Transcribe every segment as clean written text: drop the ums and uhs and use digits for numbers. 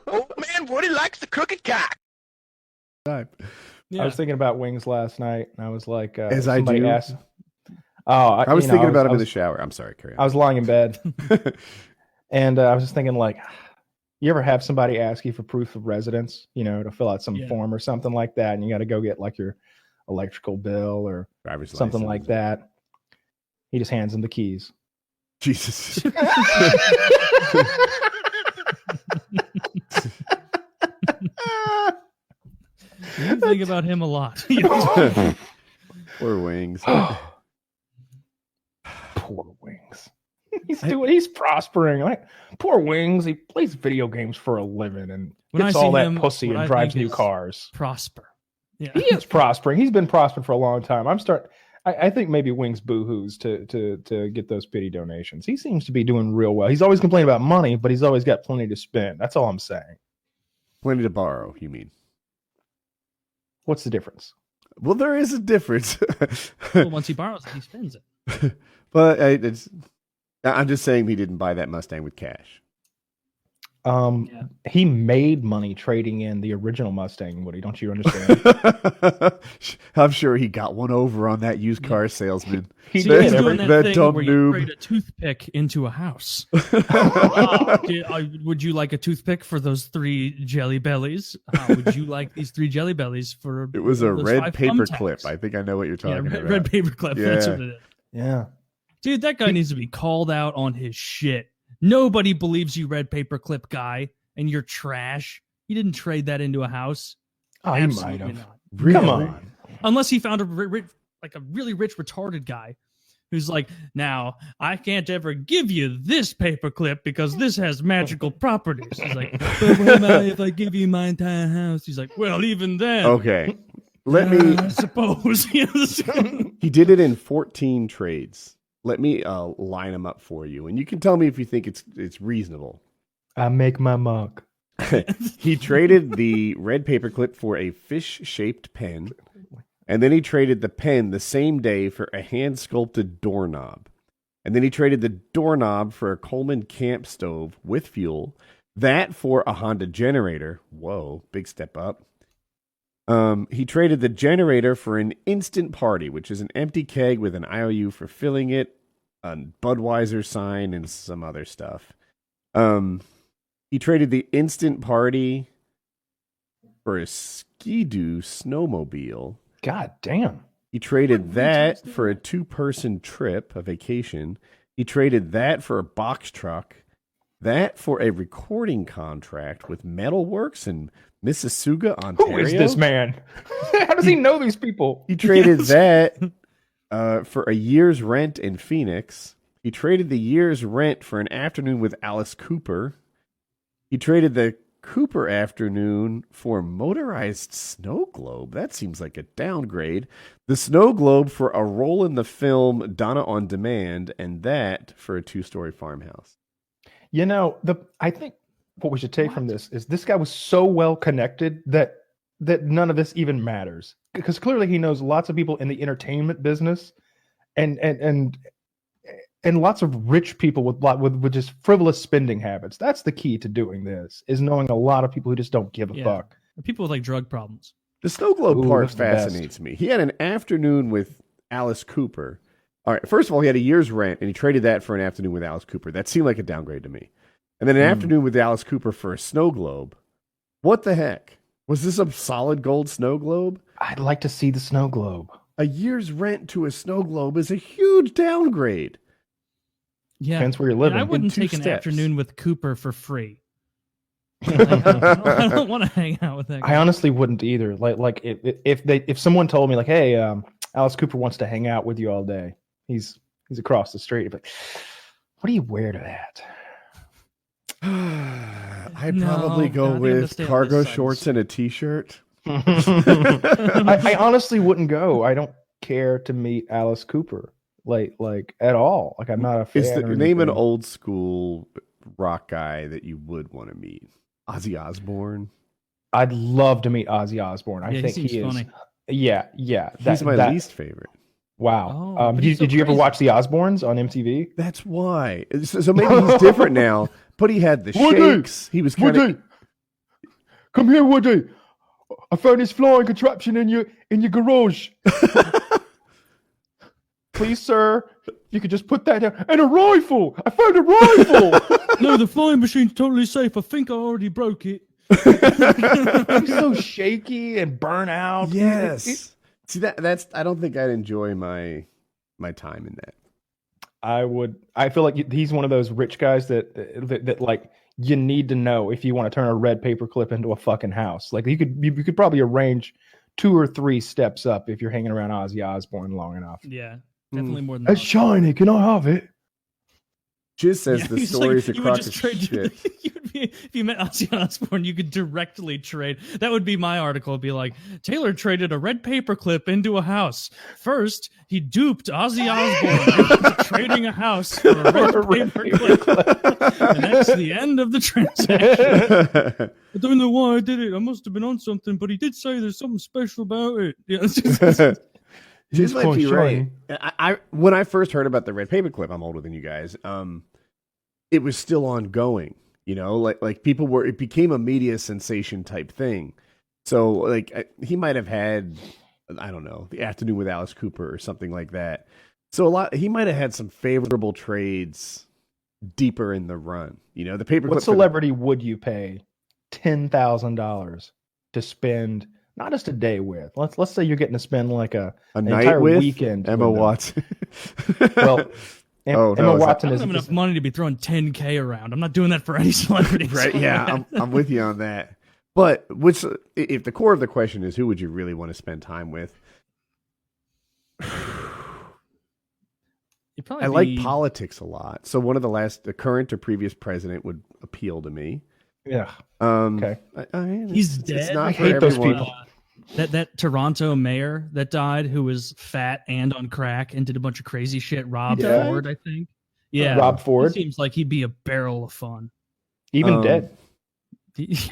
Old man Woody likes the crooked cock. Yeah. I was thinking about wings last night, and I was like, As I do. asked. I was thinking about him in the shower. I'm sorry, carry on. I was lying in bed, and I was just thinking, like, you ever have somebody ask you for proof of residence, to fill out some form or something like that, and you got to go get like your electrical bill or driver's something license. like that. He just hands him the keys. Jesus. You think about him a lot. Poor Wings. Poor Wings. He's prospering. Like, poor Wings. He plays video games for a living and gets all that pussy and drives new cars. Prosper. Yeah. He is prospering. He's been prospering for a long time. I think maybe Wings boo-hoos to get those pity donations. He seems to be doing real well. He's always complaining about money, but he's always got plenty to spend. That's all I'm saying. Plenty to borrow, you mean? What's the difference? Well, there is a difference. Well, once he borrows it, he spends it. But I'm just saying he didn't buy that Mustang with cash. He made money trading in the original Mustang, Woody. Don't you understand? I'm sure he got one over on that used car salesman. He's doing that thing where you trade a toothpick into a house. Would you like a toothpick for those 3 jelly bellies? Would you like these 3 jelly bellies for? It was a red paperclip. I think I know what you're talking about. Red paperclip. Yeah. That's what it is. Yeah. Dude, that guy needs to be called out on his shit. Nobody believes you, red paperclip guy, and you're trash. You didn't trade that into a house. Oh, he might have. Not. Really? Come on. Unless he found a really rich retarded guy who's like, now I can't ever give you this paperclip because this has magical properties. He's like, but what about if I give you my entire house? He's like, well, even then. Okay. Let me. I suppose. He did it in 14 trades. Let me line them up for you, and you can tell me if you think it's reasonable. I make my mark. He traded the red paperclip for a fish-shaped pen, and then he traded the pen the same day for a hand-sculpted doorknob. And then he traded the doorknob for a Coleman camp stove with fuel, that for a Honda generator. Whoa, big step up. He traded the generator for an instant party, which is an empty keg with an IOU for filling it, a Budweiser sign, and some other stuff. He traded the instant party for a Ski-Doo snowmobile. God damn. He traded that for a 2-person trip, a vacation. He traded that for a box truck. That for a recording contract with Metalworks in Mississauga, Ontario. Who is this man? How does he know these people? He traded that for a year's rent in Phoenix. He traded the year's rent for an afternoon with Alice Cooper. He traded the Cooper afternoon for a motorized snow globe. That seems like a downgrade. The snow globe for a role in the film Donna on Demand, and that for a 2-story farmhouse. I think what we should take from this is this guy was so well connected that none of this even matters, because clearly he knows lots of people in the entertainment business and lots of rich people with just frivolous spending habits. That's the key to doing this, is knowing a lot of people who just don't give a fuck. People with like drug problems. The snow globe part fascinates me. He had an afternoon with Alice Cooper. All right, first of all, he had a year's rent, and he traded that for an afternoon with Alice Cooper. That seemed like a downgrade to me. And then an afternoon with Alice Cooper for a snow globe. What the heck? Was this a solid gold snow globe? I'd like to see the snow globe. A year's rent to a snow globe is a huge downgrade. Yeah. Depends where you're living. I wouldn't take an steps. afternoon with Cooper for free. I don't want to hang out with that guy. I honestly wouldn't either. Like if someone told me like, hey, Alice Cooper wants to hang out with you all day. He's across the street. But what do you wear to that? I'd probably go with cargo shorts and a t-shirt. I honestly wouldn't go. I don't care to meet Alice Cooper like at all. Like, I'm not a fan. Name an old school rock guy that you would want to meet. Ozzy Osbourne. I'd love to meet Ozzy Osbourne. I think he is funny. Yeah. He's my least favorite. Wow. Oh, did you ever watch the Osbournes on MTV? That's why. So maybe he's different now. But he had the shakes. He was kind of. Come here, Woody. I found this flying contraption in your garage. Please, sir, you could just put that down. And a rifle. I found a rifle. No, the flying machine's totally safe. I think I already broke it. He's so shaky and burnt out. Yes. See that's. I don't think I'd enjoy my time in that. I feel like he's one of those rich guys that like you need to know if you want to turn a red paperclip into a fucking house. Like you could probably arrange 2 or 3 steps up if you're hanging around Ozzy Osbourne long enough. Yeah, definitely more than It's shiny. Can I have it? Jizz says the stories like, across the shit. If you met Ozzy Osbourne, you could directly trade. That would be my article. It'd be like, Taylor traded a red paperclip into a house. First, he duped Ozzy Osbourne into trading a house for a red paperclip. And that's the end of the transaction. I don't know why I did it. I must have been on something, but he did say there's something special about it. Yeah, Jizz might be right. I when I first heard about the red paperclip, I'm older than you guys. It was still ongoing. You know, like people were. It became a media sensation type thing. So like he might have had, I don't know, The Afternoon with Alice Cooper or something like that. So he might have had some favorable trades deeper in the run. You know, the paperclip. What celebrity would you pay $10,000 to spend? Not just a day with. Let's say you're getting to spend like an night entire with weekend. Emma Watson. Well, Emma Watson I don't have enough money to be throwing $10K around. I'm not doing that for any celebrity. Right? Yeah, I'm with you on that. But if the core of the question is who would you really want to spend time with? I like politics a lot. So one of the current or previous president would appeal to me. Yeah. Okay. He's dead. It's not I for hate those everyone. people. That Toronto mayor that died, who was fat and on crack and did a bunch of crazy shit. Rob Ford, I think. Yeah, Rob Ford. He seems like he'd be a barrel of fun. Even dead. He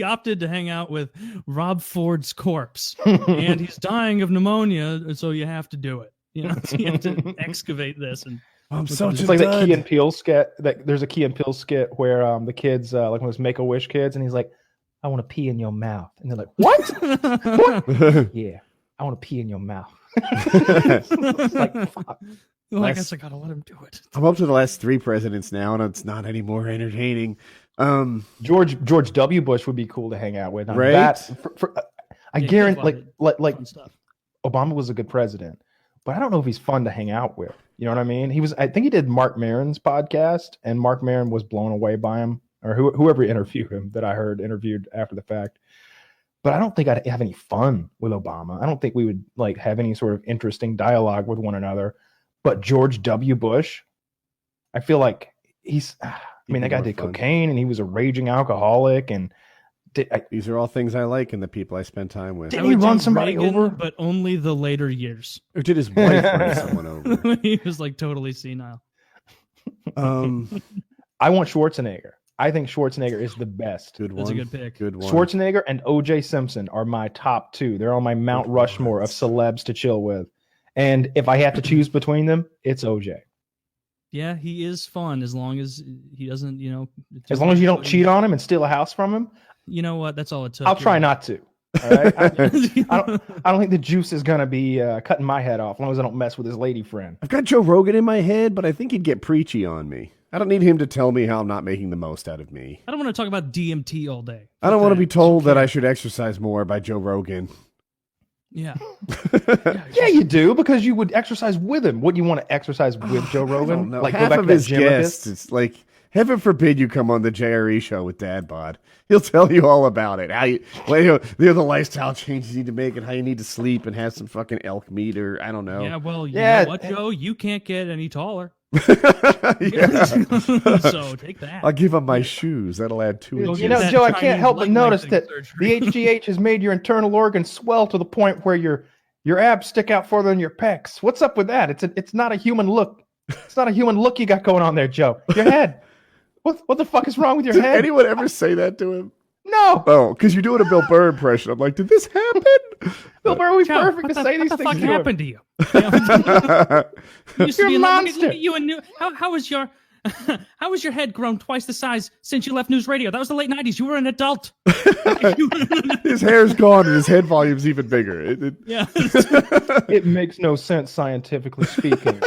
opted to hang out with Rob Ford's corpse, and he's dying of pneumonia, so you have to do it. You know, so you have to excavate this and. It's like that Key and Peele skit. There's a Key and Peele skit where the kids, like one of those Make-A-Wish kids, and he's like, "I want to pee in your mouth," and they're like, "What? What? Yeah, I want to pee in your mouth." It's like, fuck. Well, I guess I gotta let him do it. I'm up to the last 3 presidents now, and it's not any more entertaining. George W. Bush would be cool to hang out with. Right? I guarantee, like Obama was a good president, but I don't know if he's fun to hang out with. You know what I mean? I think he did Mark Maron's podcast, and Mark Maron was blown away by him, or whoever interviewed him that I heard interviewed after the fact. But I don't think I'd have any fun with Obama. I don't think we would like have any sort of interesting dialogue with one another. But George W. Bush, I feel like that guy did cocaine, and he was a raging alcoholic, and these are all things I like in the people I spend time with. Didn't he run somebody over? But only the later years. Or did his wife run someone over? He was like totally senile. I want Schwarzenegger. I think Schwarzenegger is the best. Good one. That's a good pick. Good one. Schwarzenegger and O.J. Simpson are my top 2. They're on my Mount Rushmore of celebs to chill with. And if I have to choose between them, it's O.J. Yeah, he is fun as long as he doesn't, as long as you don't cheat on him and steal a house from him. You know what? That's all it took. I'll try not to. All right. I don't think the juice is gonna be cutting my head off as long as I don't mess with his lady friend. I've got Joe Rogan in my head, but I think he'd get preachy on me. I don't need him to tell me how I'm not making the most out of me. I don't want to talk about DMT all day. I don't want to be told that I should exercise more by Joe Rogan. Yeah. Yeah, you do, because you would exercise with him. Wouldn't you want to exercise with Joe Rogan? Like half of his guests, it's like, heaven forbid you come on the JRE show with Dad Bod. He'll tell you all about it. The lifestyle changes you need to make and how you need to sleep and have some fucking elk meat or I don't know. Yeah, well, you know what, Joe? You can't get any taller. So take that. I'll give him my shoes. That'll add 2 inches. You know, Joe, I can't help but notice that the HGH has made your internal organs swell to the point where your abs stick out further than your pecs. What's up with that? It's not a human look. It's not a human look you got going on there, Joe. Your head. What the fuck is wrong with your head? Did anyone ever say that to him? No. Oh, because you're doing a Bill Burr impression. I'm like, did this happen? Bill Burr would be perfect to say these things. What the fuck happened to you? You're a monster. Look at you and how was your How has your head grown twice the size since you left news radio? That was the late 90s. You were an adult. His hair's gone and his head volume's even bigger. Yeah. It makes no sense scientifically speaking.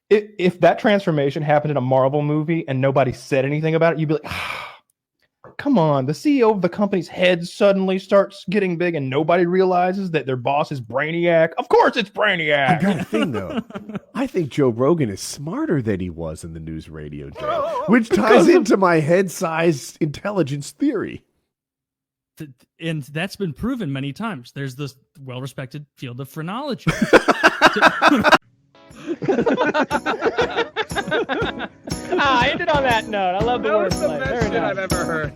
If that transformation happened in a Marvel movie and nobody said anything about it, you'd be like, come on, the CEO of the company's head suddenly starts getting big and nobody realizes that their boss is Brainiac. Of course it's Brainiac. I got a thing, though. I think Joe Rogan is smarter than he was in the news radio day, which ties into my head-sized intelligence theory. And that's been proven many times. There's this well-respected field of phrenology. I ended on that note. I love the wordplay. That was the best shit I've ever heard.